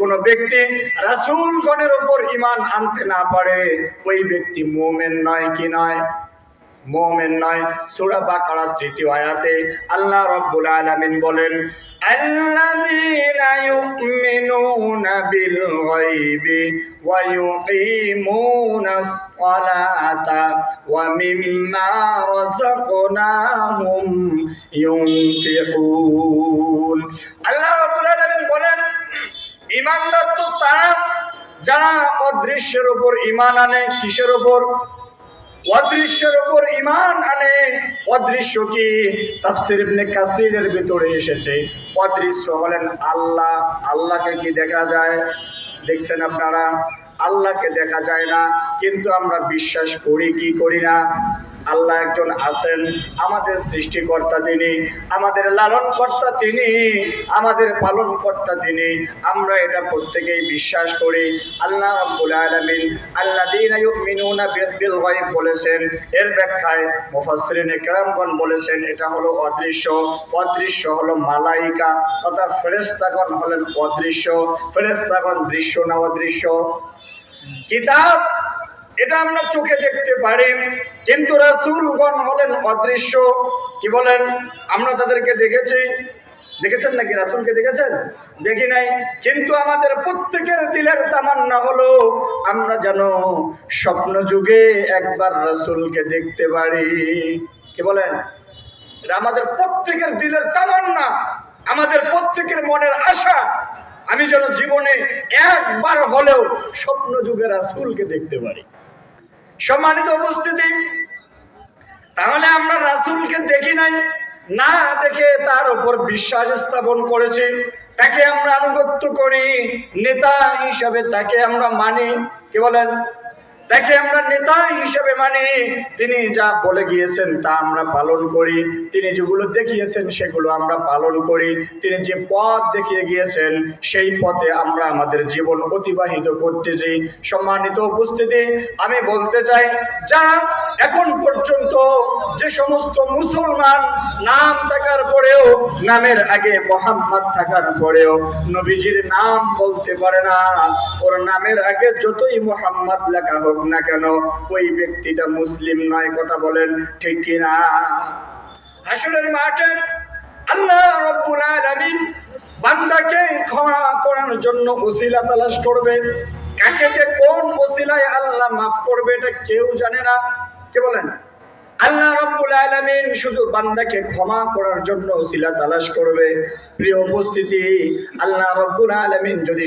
কোন ব্যক্তি রাসূলগণের উপর ঈমান আনতে না পারে ওই ব্যক্তি মুমিন নয়। কি নয়? মুমিন নয়। সূরা বাকারা ৩য় আয়াতে আল্লাহ রাব্বুল আলামিন বলেন, আল্লাযীনা ইউমিনুনা বিল গায়বি ওয়া ইউকিমুনাস সালাতা ওয়া মিম্মা রাযাকনাহুম ইউনফিকুন। আল্লাহ রাব্বুল আলামিন বলেন, ঈমানদার তো তারা যারা অদৃশ্যের উপর ঈমান আনে। কিসের উপর? অদৃশ্যের উপর ঈমান আনে। অদৃশ্য কি? তাফসীর ইবনে কাসীরের ভিতরে এসেছে অদৃশ্য হলেন আল্লাহ। আল্লাহকে কি দেখা যায়? দেখছেন আপনারা? আল্লাহকে দেখা যায় না, কিন্তু আমরা বিশ্বাস করি কি করি না? আল্লাহ একজন আছেন, আমাদের সৃষ্টিকর্তা তিনি, আমাদের লালনকর্তা তিনি, আমাদের পালনকর্তা তিনি। আমরা এটা প্রত্যেকেই বিশ্বাস করি। আল্লাহ রাব্বুল আলামিন আল্লাযীনা ইউমিনুনা বিল গায়ব বলেছেন। এর ব্যাখ্যায় মুফাসসিরিনে কেরামগণ বলেছেন এটা হলো অদৃশ্য। অদৃশ্য হলো মালাইকা অর্থাৎ ফেরেশতাগণ হলেন অদৃশ্য। ফেরেশতাগণ দৃশ্য না অদৃশ্য? কিতাব এটা আমরা চোখে দেখতে পারি, কিন্তু রাসূলগণ হলেন অদৃশ্য। কি বলেন? আমরা তাদেরকে দেখেছি। দেখেছেন নাকি? রাসূলকে দেখেছেন? দেখি নাই। কিন্তু আমাদের প্রত্যেকের দিলের তামান্না হলো আমরা যেন স্বপ্ন যুগে একবার রাসূলকে দেখতে পারি। কি বলেন? এটা আমাদের প্রত্যেকের দিলের তামান্না, আমাদের প্রত্যেকের মনের আশা। আমি যেন জীবনে একবার হলেও স্বপ্ন যুগে রাসূলকে দেখতে পারি। সম্মানিত উপস্থিতি, তাহলে আমরা রাসূলকে দেখি নাই, না দেখে তার উপর বিশ্বাস স্থাপন করেছি, তাকে আমরা আনুগত্য করি, নেতা হিসাবে তাকে আমরা মানি। কি বলেন? তাকে আমরা নেতা হিসেবে মানি। তিনি যা বলে গিয়েছেন তা আমরা পালন করি, তিনি যেগুলো দেখিয়েছেন সেগুলো আমরা পালন করি, তিনি যে পথ দেখিয়ে গিয়েছেন সেই পথে আমরা আমাদের জীবন অতিবাহিত করতেছি। সম্মানিত উপস্থিতি, আমি বলতে চাই যারা এখন পর্যন্ত যে সমস্ত মুসলমান নাম থাকার পরেও, নামের আগে মুহাম্মদ থাকার পরেও নবীজির নাম বলতে পারে না, ওর নামের আগে যতই মুহাম্মদ লেখা হোক না কেন ওই ব্যক্তিটা মুসলিম নয়। কথা বলেন ঠিক কিনা? হাসরের মাঠে আল্লাহ রাব্বুল আলামিন বান্দাকে ক্ষমা করার জন্য ওসিলা তালাশ করবে। কাকে যে কোন ওসিলায় আল্লাহ মাফ করবে এটা কেউ জানে না। কে বলেন? আল্লাহ রাব্বুল আলামিন শুধু বান্দাকে ক্ষমা করার জন্য ওসিলা তালাশ করবে। প্রিয় উপস্থিতি, আল্লাহ রাব্বুল আলামিন যদি